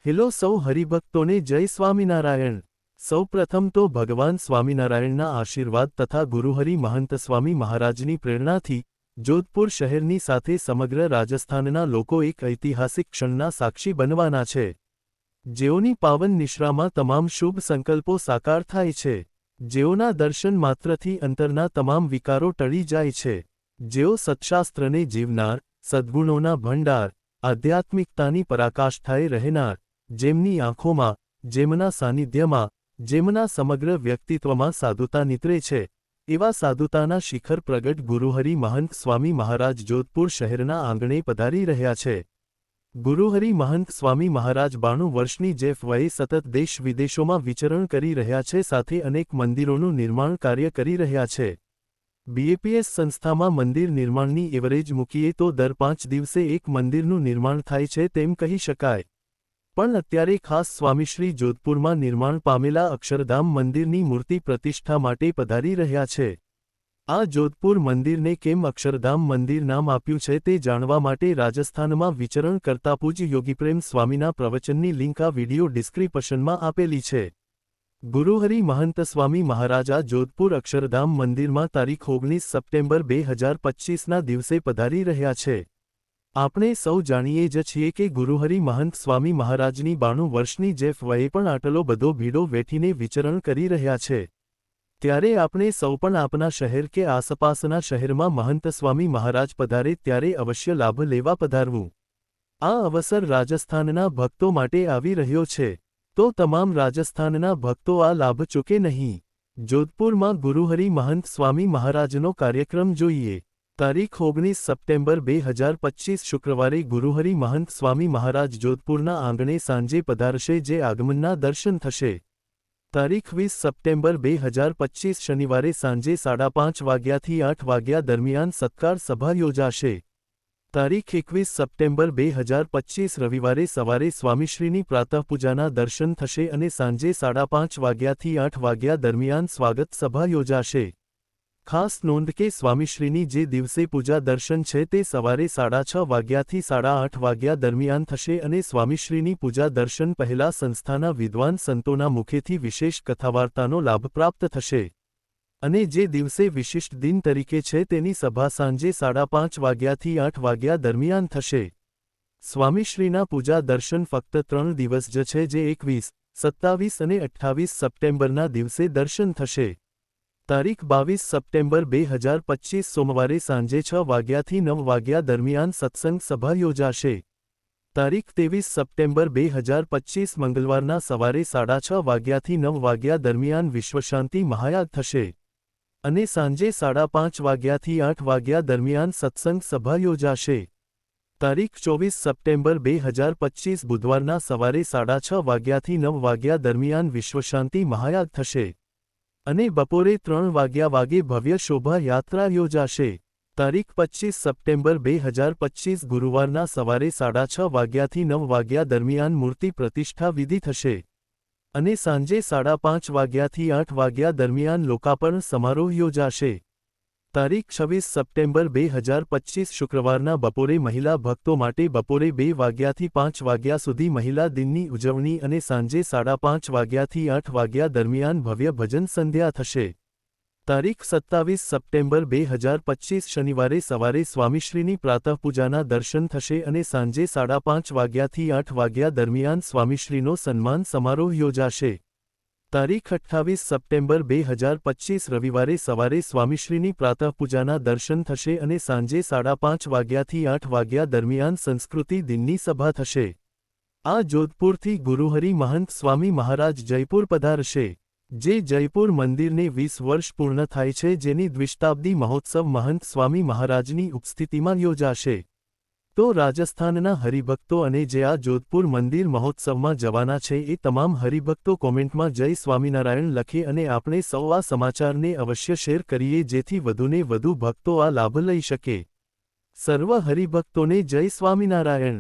Hello સૌ હરિભક્તોને જય સ્વામિનારાયણ। સૌપ્રથમ તો ભગવાન સ્વામિનારાયણના આશીર્વાદ તથા ગુરુહરિ મહંત સ્વામી મહારાજની પ્રેરણાથી જોધપુર શહેરની સાથે સમગ્ર રાજસ્થાનના લોકો એક ઐતિહાસિક ક્ષણના સાક્ષી બનવાના છે, જેઓની પાવન નિશ્રામાં તમામ શુભ સંકલ્પો સાકાર થાય છે, જેઓના દર્શન માત્રથી અંતરના તમામ વિકારો ટળી જાય છે, જેઓ સત્શાસ્ત્રને જીવનાર, સદ્ગુણોના ભંડાર, આધ્યાત્મિકતાની પરાકાષ્ઠાએ રહેનાર, જેમની આંખોમાં, જેમના સાનિધ્યમાં, જેમના સમગ્ર વ્યક્તિત્વમાં સાધુતા નિતરે છે, એવા સાધુતાના શિખર પ્રગટ ગુરુહરિ મહંત સ્વામી મહારાજ જોધપુર શહેરના આંગણે પધારી રહ્યા છે। ગુરુહરિ મહંત સ્વામી મહારાજ 92 વર્ષની જેફ વયે સતત દેશ વિદેશોમાં વિચરણ કરી રહ્યા છે, સાથે અનેક મંદિરોનું નિર્માણ કાર્ય કરી રહ્યા છે। બીએપીએસ સંસ્થામાં મંદિર નિર્માણની એવરેજ મૂકીએ તો દર 5 દિવસે એક મંદિરનું નિર્માણ થાય છે તેમ કહી શકાય, પણ અત્યારે ખાસ સ્વામીશ્રી જોધપુરમાં નિર્માણ પામેલા અક્ષરધામ મંદિરની મૂર્તિ પ્રતિષ્ઠા માટે પધારી રહ્યા છે। આ જોધપુર મંદિરને કેમ અક્ષરધામ મંદિર નામ આપ્યું છે તે જાણવા માટે રાજસ્થાનમાં વિચરણ કરતા પૂજ્ય યોગીપ્રેમ સ્વામીના પ્રવચનની લિંક આ વિડિયો ડિસ્ક્રિપ્શનમાં આપેલી છે। ગુરુહરિ મહંત સ્વામી મહારાજ આ જોધપુર અક્ષરધામ મંદિરમાં તારીખ 19 સપ્ટેમ્બર 2025ના દિવસે પધારી રહ્યા છે। આપણે સૌ જાણીએ જ છીએ કે ગુરુહરિ મહંત સ્વામી મહારાજની 92 વર્ષની જેફ વયે પણ આટલો બધો ભીડો વેઠીને વિચરણ કરી રહ્યા છે, ત્યારે આપણે સૌ પણ આપના શહેર કે આસપાસના શહેરમાં મહંત સ્વામી મહારાજ પધારે ત્યારે અવશ્ય લાભ લેવા પધારવું। આ અવસર રાજસ્થાનના ભક્તો માટે આવી રહ્યો છે, તો તમામ રાજસ્થાનના ભક્તો આ લાભ ચૂકે નહીં। જોધપુરમાં ગુરુહરિ મહંત સ્વામી મહારાજનો કાર્યક્રમ જોઈએ। તારીખ 19 સપ્ટેમ્બર 2025 શુક્રવારે ગુરુહરિ મહંત સ્વામી મહારાજ જોધપુરના આંગણે સાંજે પધારશે, જે આગમનના દર્શન થશે। તારીખ 20 સપ્ટેમ્બર 2025 શનિવારે સાંજે 5:30 વાગ્યાથી 8 વાગ્યા દરમિયાન સત્કાર સભા યોજાશે। તારીખ 21 સપ્ટેમ્બર 2025 રવિવારે સવારે સ્વામીશ્રીની પ્રાતઃપૂજાના દર્શન થશે અને સાંજે 5:30 વાગ્યાથી 8 વાગ્યા દરમિયાન સ્વાગત સભા યોજાશે। ખાસ નોંધ કે સ્વામીશ્રીની જે દિવસે પૂજા દર્શન છે તે સવારે 6:30 વાગ્યાથી 8:30 વાગ્યા દરમિયાન થશે અને સ્વામીશ્રીની પૂજા દર્શન પહેલા સંસ્થાના વિદ્વાન સંતોના મુખેથી વિશેષ કથાવાર્તાનો લાભ પ્રાપ્ત થશે, અને જે દિવસે વિશિષ્ટ દિન તરીકે છે તેની સભા સાંજે 5:30 વાગ્યાથી 8 વાગ્યા દરમિયાન થશે। સ્વામીશ્રીના પૂજા દર્શન ફક્ત 3 દિવસ જ છે, જે 21, 27 અને 28 સપ્ટેમ્બરના દિવસે દર્શન થશે। તારીખ 22 સપ્ટેમ્બર 2025 સોમવારે સાંજે 6 વાગ્યાથી 9 વાગ્યા દરમિયાન સત્સંગ સભા યોજાશે। તારીખ 23 સપ્ટેમ્બર 2025 મંગળવારના સવારે 6:30 વાગ્યાથી 9 વાગ્યા દરમિયાન વિશ્વશાંતિ મહાયાગ થશે, અને સાંજે 5:30 વાગ્યાથી 8 વાગ્યા દરમિયાન સત્સંગ સભા યોજાશે। તારીખ 24 સપ્ટેમ્બર 2025 બુધવારના સવારે 6:30 વાગ્યાથી 9 વાગ્યા દરમિયાન વિશ્વશાંતિ મહાયાગ થશે, અને બપોરે 3 વાગે ભવ્ય શોભા યાત્રા યોજાશે। તારીખ 25 સપ્ટેમ્બર 2025 ગુરુવારના સવારે 6:30 વાગ્યાથી 9 વાગ્યા દરમિયાન મૂર્તિ પ્રતિષ્ઠા વિધિ થશે, અને સાંજે 5:30 વાગ્યાથી 8 વાગ્યા દરમિયાન લોકાર્પણ સમારોહ યોજાશે। તારીખ 26 સપ્ટેમ્બર 2025 શુક્રવારના બપોરે મહિલા ભક્તો માટે બપોરે 2 વાગ્યાથી 5 વાગ્યા સુધી મહિલા દિનની ઉજવણી અને સાંજે 5:30 વાગ્યાથી 8 વાગ્યા દરમિયાન ભવ્ય ભજન સંધ્યા થશે। તારીખ 27 સપ્ટેમ્બર 2025 શનિવારે સવારે સ્વામીશ્રીની પ્રાતઃપૂજાના દર્શન થશે અને સાંજે 5:30 વાગ્યાથી 8 વાગ્યા દરમિયાન સ્વામીશ્રીનો સન્માન સમારોહ યોજાશે। તારીખ 28 સપ્ટેમ્બર 2025 રવિવારે સવારે સ્વામીશ્રીની પ્રાતઃપૂજાના દર્શન થશે અને સાંજે 5:30 વાગ્યાથી 8 વાગ્યા દરમિયાન સંસ્કૃતિ દિનની સભા થશે। આ જોધપુરથી ગુરુહરિ મહંત સ્વામી મહારાજ જયપુર પધારશે, જે જયપુર મંદિરને 20 વર્ષ પૂર્ણ થાય છે, જેની દ્વિશતાબ્દી મહોત્સવ મહંત સ્વામી મહારાજની ઉપસ્થિતિમાં યોજાશે। તો રાજસ્થાનના હરિભક્તો અને જે આ જોધપુર મંદિર મહોત્સવમાં જવાના છે એ તમામ હરિભક્તો કોમેન્ટમાં જય સ્વામિનારાયણ લખે, અને આપણે સૌ આ સમાચારને અવશ્ય શેર કરીએ, જેથી વધુને વધુ ભક્તો આ લાભ લઈ શકે। સર્વ હરિભક્તોને જય સ્વામિનારાયણ।